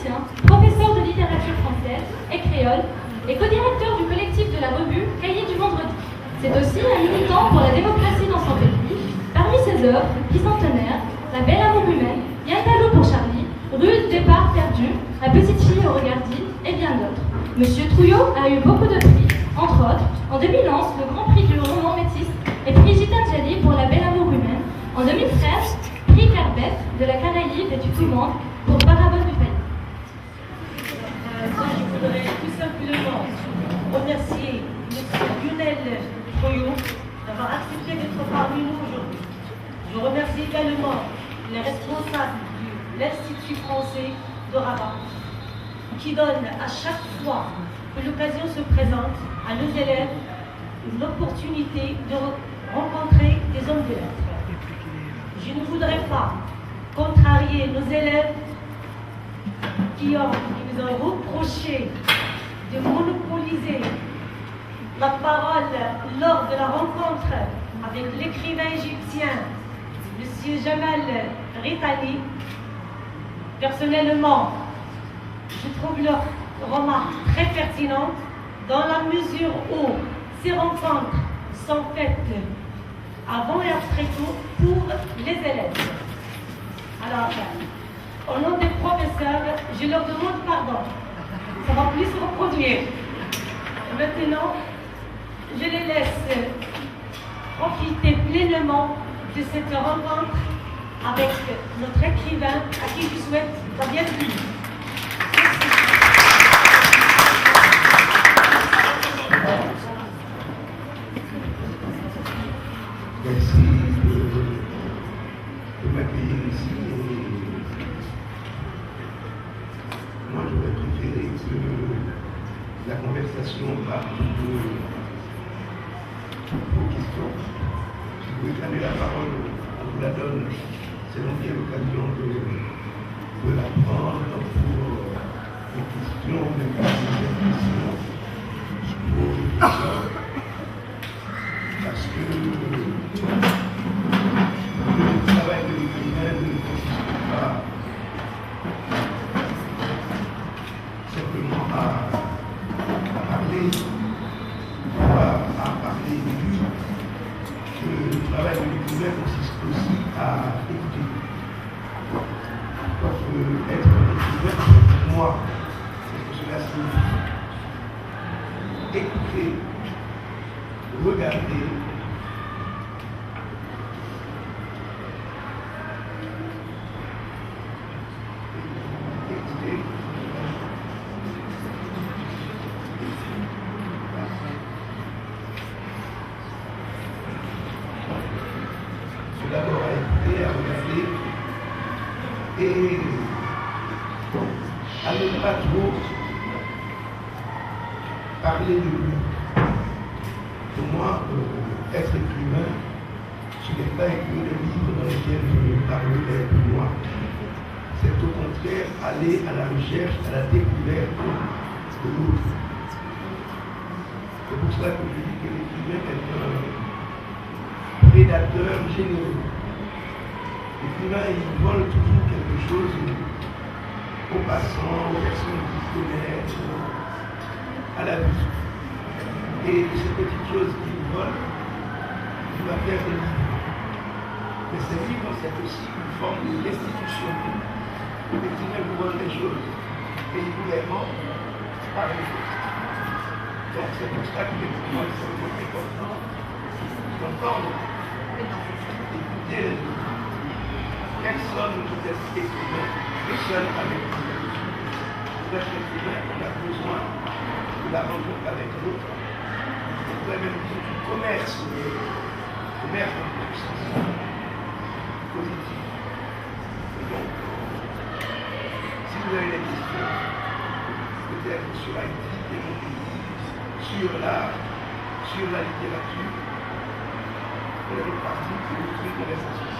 académicien, professeur de littérature française et créole, et co-directeur du collectif de la revue Cahiers du Vendredi. C'est aussi un militant pour la démocratie dans son pays. Parmi ses œuvres, Bicentenaire, La belle amour humaine, Yantalou pour Charlie, Rue départ perdu, La petite fille au regard dit, et bien d'autres. Monsieur Trouillot a eu beaucoup de prix, entre autres, en 2011, le Grand Prix du roman métis et prix Gita Djali pour La belle amour humaine. En 2013, prix Carbet de la Caraïbe et du Touman pour Parabole du pays. Je voudrais tout simplement remercier M. Lionel Trouillot d'avoir accepté d'être parmi nous aujourd'hui. Je remercie également les responsables de l'Institut français de Rabat qui donnent à chaque fois que l'occasion se présente à nos élèves une opportunité de rencontrer des hommes de lettres. Je ne voudrais pas contrarier nos élèves qui nous ont reproché de monopoliser la parole lors de la rencontre avec l'écrivain égyptien M. Jamal Ritani. Personnellement, je trouve leur remarque très pertinente dans la mesure où ces rencontres sont faites avant et après tout pour les élèves. Alors, au nom des professeurs, je leur demande pardon. Ça va plus se reproduire. Et maintenant, je les laisse profiter pleinement de cette rencontre avec notre écrivain à qui je souhaite la bienvenue. Merci de m'accueillir ici. Moi, j'aurais préféré que la conversation parte de vos questions. Si vous voulez donner la parole, on vous la donne. C'est donc bien l'occasion de la prendre pour les questions, même les questions. Parce que le travail de l'écrivain ne consiste pas simplement à parler, à parler de lui. Le travail de l'écrivain consiste aussi à écouter. Donc, être écrivain, pour moi, c'est ce que cela signifie. Écouter, regarder, écouter, c'est d'abord à écouter, à regarder et à ne pas trop parler de lui. Pour moi, être écrivain, ce n'est pas écrire des livres dans lesquels je parlerai de moi. C'est au contraire aller à la recherche, à la découverte de l'autre. C'est pour cela que je dis que l'écrivain est un prédateur généreux. L'écrivain, il vole toujours quelque chose aux passants, aux personnes qui connaissent, à la vie. Et ces petites choses qu'il vole, il va faire des livres. Mais ces livres, c'est aussi une forme de restitution. L'écrivain vous vole des choses et il vous les rend par les choses. Donc c'est pour ça que pour moi, c'est vraiment important d'entendre, écouter les autres. Personne ne peut être écrivain que seul avec lui. Pour être écrivain, on a besoin de la rencontre avec l'autre. On pourrait même dire du commerce dans le sens positif. Et donc, si vous avez des questions, peut-être sur Haïti et mon pays, sur l'art, sur la littérature, on est parti pour une vraie conversation.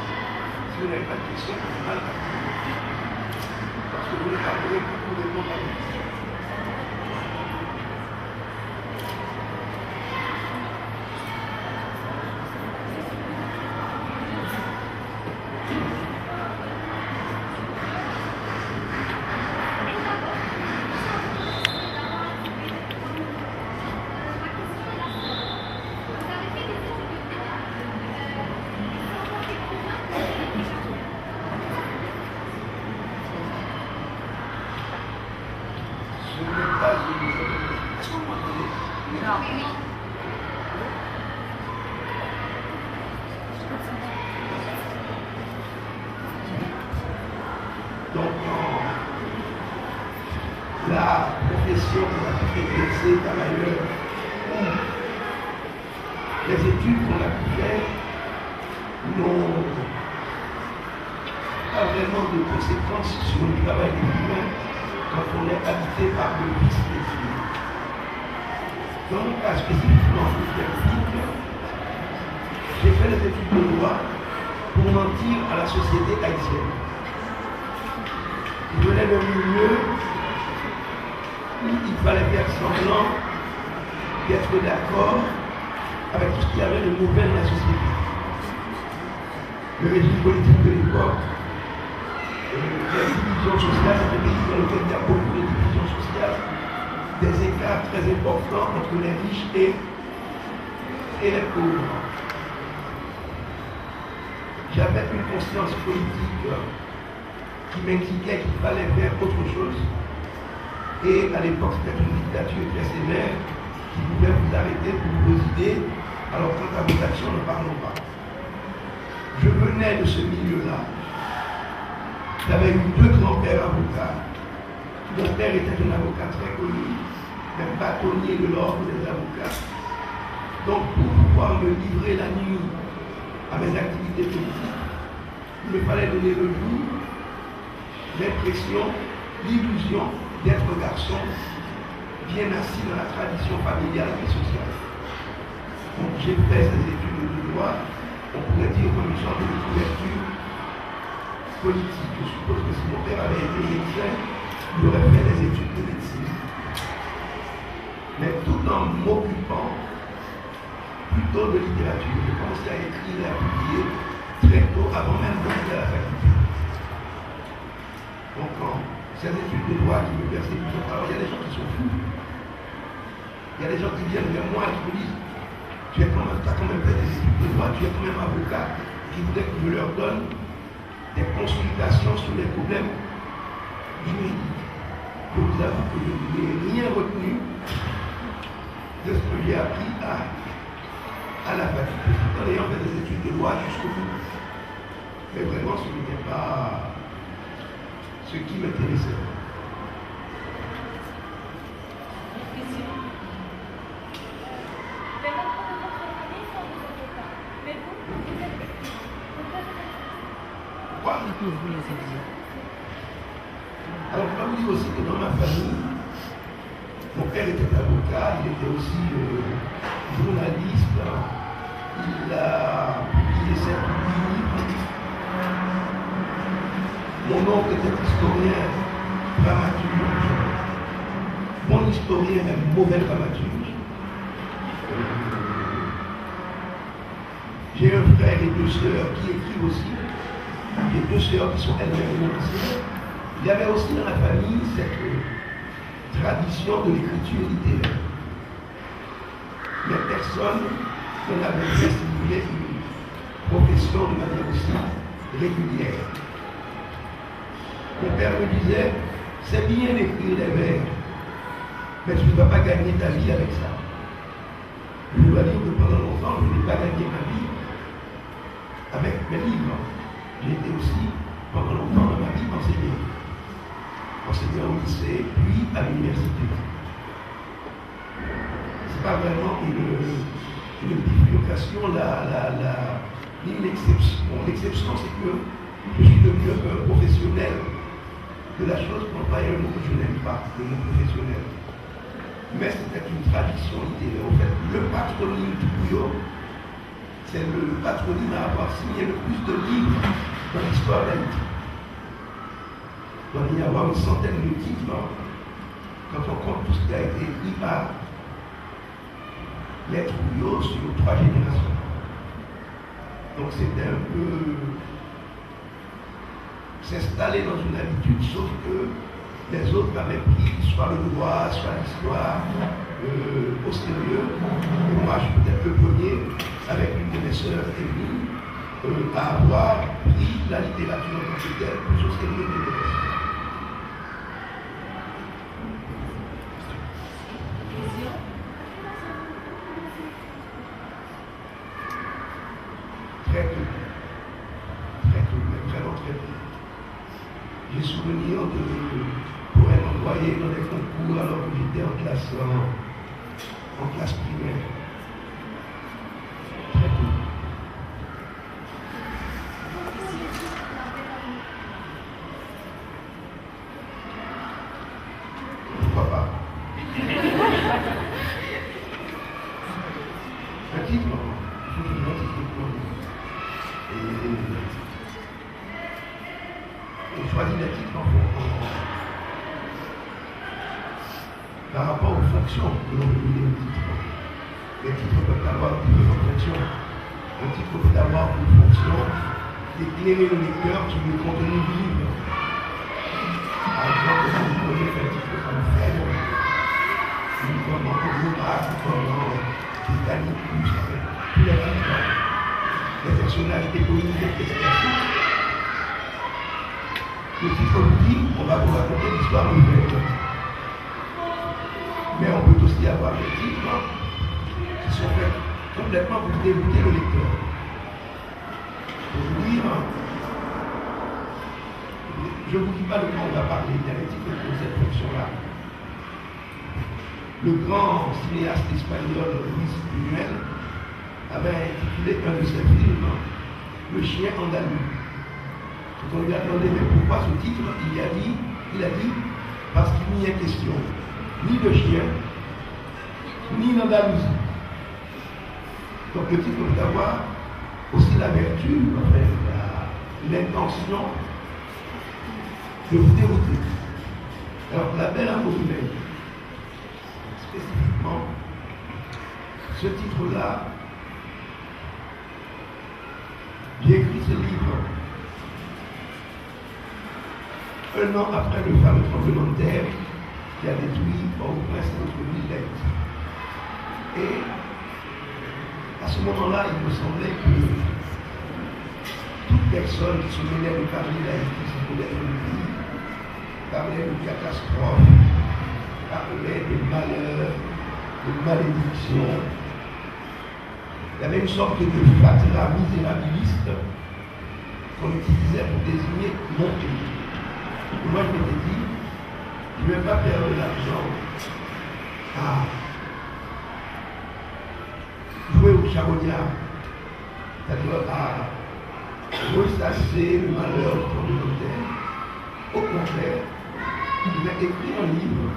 Si vous n'avez pas de questions, vous avez mal parti. Parce que vous ne parlerez que pour répondre à vos questions. Je ne voulais pas, est-ce que vous m'entendez? Non. Donc, la profession qu'on a pu exercer par ailleurs, les études qu'on a pu faire n'ont pas vraiment de conséquences sur le travail des humains quand on est habité par le vice d'études. Dans mon cas spécifiquement politique, j'ai fait des études de droit pour mentir à la société haïtienne. Je venais d'un milieu où il fallait faire semblant d'être d'accord avec tout ce qu'il y avait de mauvais dans la société. Le régime politique de l'époque, les divisions sociales, c'est un pays dans lequel il y a beaucoup de divisions sociales, des écarts très importants entre les riches et les pauvres. J'avais une conscience politique qui m'indiquait qu'il fallait faire autre chose. Et à l'époque, c'était une dictature très sévère qui pouvait vous arrêter pour vos idées. Alors quant à vos actions, ne parlons pas. Je venais de ce milieu-là. J'avais eu 2 grands-pères avocats. Mon père était un avocat très connu, même bâtonnier de l'ordre des avocats. Donc pour pouvoir me livrer la nuit à mes activités politiques, il me fallait donner le jour, l'impression, l'illusion d'être un garçon bien assis dans la tradition familiale et sociale. Donc j'ai fait ces études de droit, on pourrait dire comme une sorte de couverture politique. Je suppose que si mon père avait été médecin, il aurait fait des études de médecine. Mais tout en m'occupant plutôt de littérature. J'ai commencé à écrire et à publier très tôt, avant même d'entrer à la faculté. Donc, ces études de droit qui me persécutent, alors il y a des gens qui sont fous. Il y a des gens qui viennent vers moi et qui me disent tu as quand même fait des études de droit, tu es quand même avocat, qui voudrait que je leur donne des consultations sur les problèmes juridiques. Je vous avoue que je n'ai rien retenu de ce que j'ai appris à la faculté, tout en ayant fait des études de droit jusqu'au bout. Mais vraiment, ce n'était pas ce qui m'intéressait. Pourquoi? Alors, je dois vous dire aussi que dans ma famille, mon père était avocat, il était aussi journaliste, il a publié 7 livres. Mon oncle était historien, dramaturge. Mon historien est un mauvais dramaturge. J'ai un frère et 2 sœurs qui écrivent aussi. J'ai 2 sœurs qui sont elles-mêmes romancières. Il y avait aussi dans la famille cette tradition de l'écriture littéraire. Mais personne n'avait fait, si vous voulez, une profession de manière aussi régulière. Mon père me disait, c'est bien d'écrire des vers, mais tu ne vas pas gagner ta vie avec ça. Je dois dire que pendant longtemps, je n'ai pas gagné ma vie avec mes livres. J'ai été aussi, pendant longtemps dans ma vie, enseignant au lycée, puis à l'université. Ce n'est pas vraiment une bifurcation, ni une exception. L'exception, c'est que je suis devenu un professionnel de la chose pour employer un mot que je n'aime pas, le mot professionnel. Mais c'était une tradition littéraire. En fait, le patronyme du Bouillon, c'est le patronyme à avoir signé le plus de livres dans l'histoire d'Haïti. Il doit y avoir une centaine de titres quand on compte tout ce qui a été écrit par l'être Bouillon sur 3 générations. Donc c'était un peu s'installer dans une habitude, sauf que les autres avaient pris soit le droit, soit l'histoire au sérieux. Et moi, je suis peut-être le premier, avec une de mes sœurs Émilie, à avoir pris la littérature en tant que telle plus au sérieux que les autres. cours alors que j'étais en classe primaire. Très tôt. Pourquoi pas? Un titre, il faut toujours un titre. Et on choisit les titres par rapport aux fonctions que l'on veut donner au titre. Les titres peuvent avoir différentes fonctions. Un titre peut avoir pour fonction d'éclairer le lecteur sur le contenu du livre. Par exemple, si vous prenez un titre comme Faible, ou comme Autographe, ou comme Titanic, tous les titres, les personnages éponymes et classiques. Le titre nous dit, on va vous raconter l'histoire nouvelle. Mais on peut aussi avoir des titres qui sont faits complètement pour dérouter le lecteur. Pour vous dire, je ne vous dis pas de quoi on va parler, il y a des titres pour cette fonction-là. Le grand cinéaste espagnol Luis Buñuel avait intitulé un de ses films Le chien andalou. Quand on lui a demandé mais pourquoi ce titre, il a dit parce qu'il n'y est question ni de chien, ni d'Andalousie. Donc le titre peut avoir aussi la vertu, l'intention de vous dérouter. Alors La Belle Amour humaine, spécifiquement, ce titre-là, j'ai écrit ce livre un an après le fameux tremblement de terre qui a détruit Port-au-Prince et notre ville d'Haïti. Et à ce moment-là, il me semblait que toute personne qui se mêlait de parler d'Haïti sans connaître le pays, parlait de catastrophes, parlait de malheurs, de malédictions. Il y avait une sorte de fatras misérabiliste qu'on utilisait pour désigner mon pays. Et moi, je m'étais dit, je ne vais pas perdre de l'argent à jouer au charognard, c'est-à-dire à ressasser le malheur du communautaire. Au contraire, je vais écrire un livre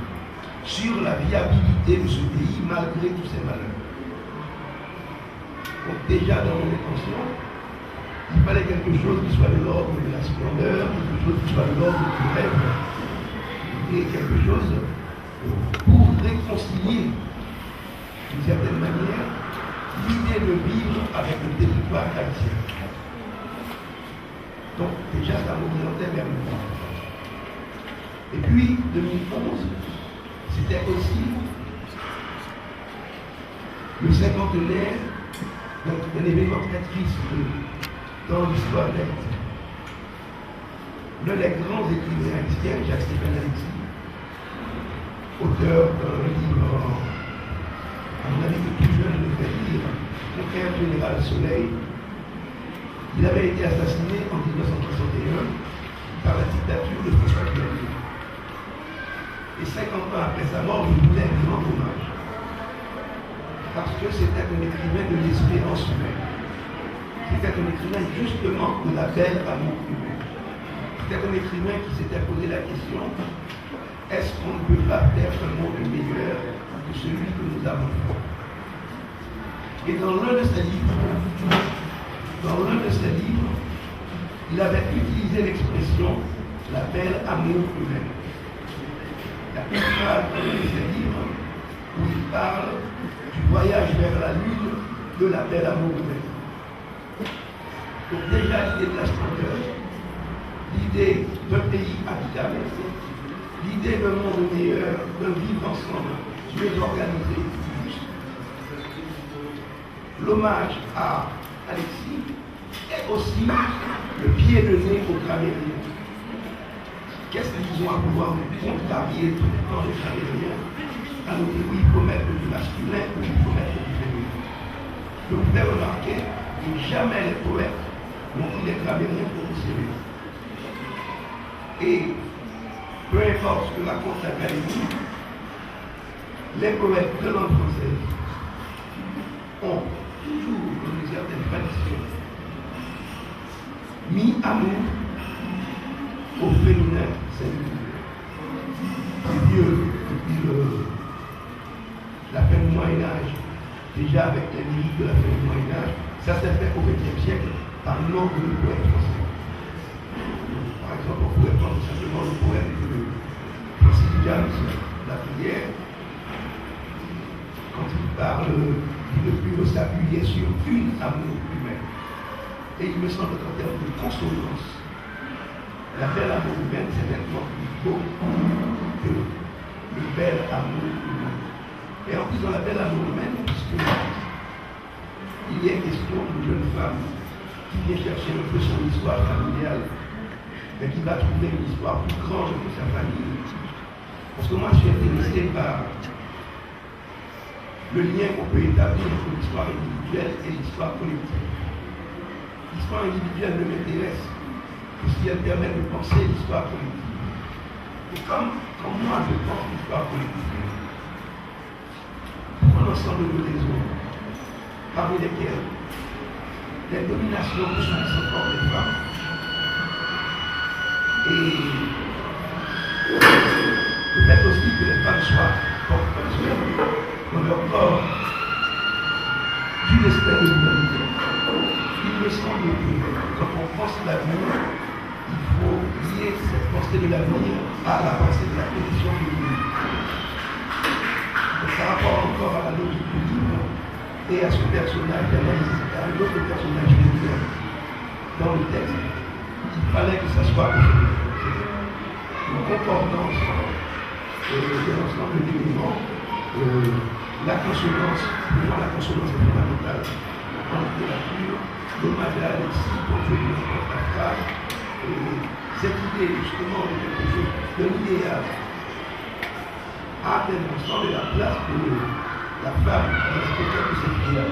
sur la viabilité de ce pays malgré tous ses malheurs. Donc déjà dans mon intention, il fallait quelque chose qui soit de l'ordre de la splendeur, quelque chose qui soit de l'ordre du rêve, et quelque chose pour réconcilier, d'une certaine manière, l'idée de vivre avec le territoire haïtien. Donc déjà ça m'orientait vers le monde. Et puis 2011, c'était aussi le cinquantenaire d'un événement très triste dans l'histoire d'Haïti. L'un des grands écrivains haïtiens, Jacques-Stéphane Alexis, auteur d'un livre, à mon avis que tout jeune le fait lire, Conquête général Soleil, il avait été assassiné en 1961 par la dictature de François Xavier. Et 50 ans après sa mort, il voulait lui rendre hommage. Parce que c'était un écrivain de l'espérance humaine. C'était un écrivain justement de la belle amour humaine. C'était un écrivain qui s'était posé la question, est-ce qu'on ne peut pas faire un monde meilleur que celui que nous avons fait? Et dans l'un de ses livres, il avait utilisé l'expression la belle amour humaine. Il y a une phrase dans l'un de ses livres où il parle du voyage vers la lune de la belle amour humaine. Donc déjà l'idée de la splendeur, l'idée d'un pays habitable, l'idée d'un monde meilleur, d'un vivre ensemble, mieux organisé, juste. L'hommage à Alexis est aussi le pied de nez aux Gramériens. Qu'est-ce qu'ils ont à pouvoir contrarier tout le temps les Gramériens à nous dire oui, il faut mettre du masculin ou il faut mettre du féminin. Je vous fais remarquer que jamais les poètes n'ont pris les Gramériens pour vous servir. Et peu importe ce que raconte l'Académie, les poètes de langue française ont toujours, dans une certaine tradition, mis amour au féminin singulier. C'est vieux depuis la fin du Moyen-Âge, déjà avec les lyriques de la fin du Moyen-Âge, ça s'est fait au XXe siècle par nombre de poètes français. Par exemple, on pourrait prendre simplement le poème de Francis James, La prière, quand il parle, il ne peut s'appuyer sur une amour humaine. Et il me semble qu'en termes de consonance, la belle amour humaine, c'est nettement plus beau que le bel amour humain. Et en plus, dans la belle amour humaine, puisque il y a question d'une jeune femme qui vient chercher un peu son histoire familiale, mais qui va trouver une histoire plus grande que sa famille. Parce que moi, je suis intéressé par le lien qu'on peut établir entre l'histoire individuelle et l'histoire collective. L'histoire individuelle ne m'intéresse que si elle permet de penser l'histoire collective. Et comme moi je pense l'histoire collective, pour un ensemble de raisons, parmi lesquelles les dominations que subissent encore les femmes, et peut-être aussi que les femmes soient porteuses dans leur corps du respect de l'humanité. Il me semble que quand on pense l'avenir, il faut lier cette pensée de l'avenir à la pensée de la condition de l'humain. Donc, par rapport encore à la logique du livre et à ce personnage d'analyse, à un autre personnage féminin dans le texte, il fallait que ça soit une concordance de l'ensemble d'éléments. La consonance, pour moi la consonance est fondamentale en littérature, l'hommage à Alexis pour venir dans la phrase, cette idée justement de quelque chose, de l'idéal, a tel ensemble et la place de la femme dans ce que cette idée-là.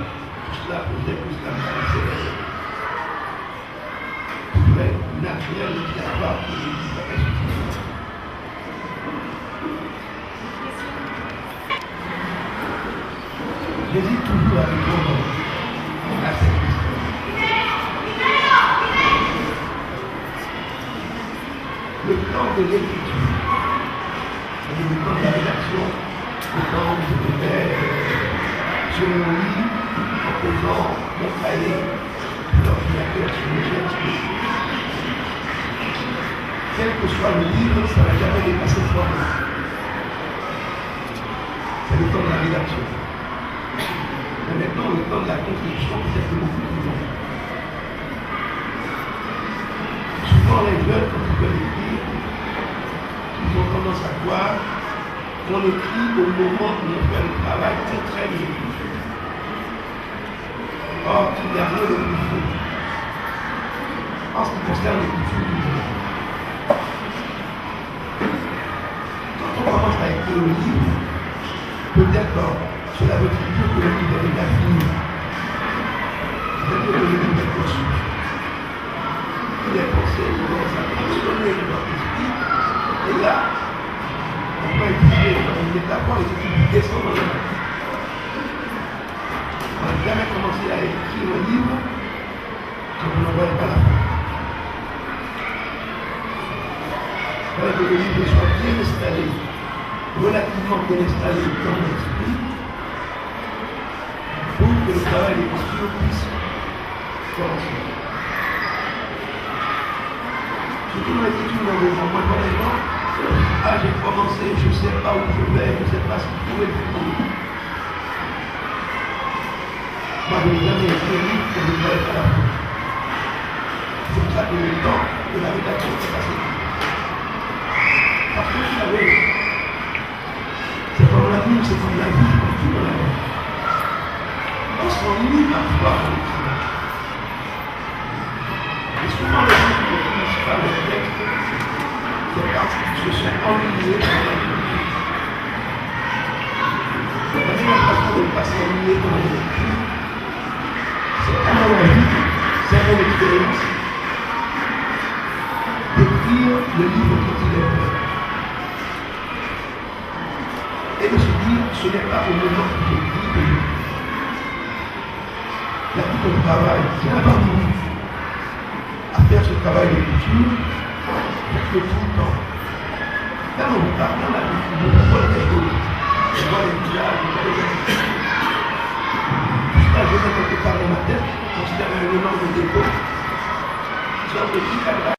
Tout cela posait plus la manière naturelle et obligatoire pour les livres. J'hésite toujours à répondre à cette question. Le temps de l'écriture, le temps de la rédaction, le temps où je me mets sur mon lit en posant mon cahier sur l'ordinateur sur le GSP. Quel que soit le livre, ça ne va jamais dépasser le temps. C'est le temps de la rédaction. Mais maintenant, le temps de la construction, c'est beaucoup plus long. Souvent, les jeunes, quand ils veulent écrire, ils ont tendance à croire qu'on écrit au moment où on fait le travail très très minutieux. Or, il n'y a rien de plus faux. En ce qui concerne l'écriture du livre. Quand on commence à écrire le livre, peut-être cela veut dire que le livre est déjà fini. C'est-à-dire que le livre est conçu. Il est pensé, il commence à fonctionner dans notre esprit. Et là, on peut utiliser une métaphore et qui descend dans le monde. On n'a jamais commencé à écrire un livre quand on n'en voyait pas la fin. Il fallait que le livre soit bien installé, relativement bien installé dans l'esprit, pour que le travail d'écriture puisse commencer. Surtout dans l'écriture dans des moments, par exemple, j'ai commencé, je ne sais pas où je vais, je ne sais pas ce qu'il faut écrire. Moi, je n'ai jamais écrit un livre que je ne voyais pas la fin. C'est pour ça que le temps de la rédaction s'est passé. Parce que vous savez, c'est comme la vie, c'est comme la vie, comme tout dans la vie. On s'ennuie parfois en écrivant. Et souvent, les gens qui ne finissent pas le texte, c'est parce qu'ils se sont ennuyés dans la vie. La meilleure façon de ne pas s'ennuyer dans la vie, c'est à mon avis, c'est mon expérience, d'écrire le livre quand il est prêt. Et je me suis dit, ce n'est pas au moment où je dis que il y a tout un travail qui est avant nous à faire ce travail de culture, faites-le tout le temps. Quand on vous parle, on a des choses, je vois les visages, je vois les gens. Jusqu'à je mets quelque part dans ma tête, je considère un élément de déco, une sorte de petit cadre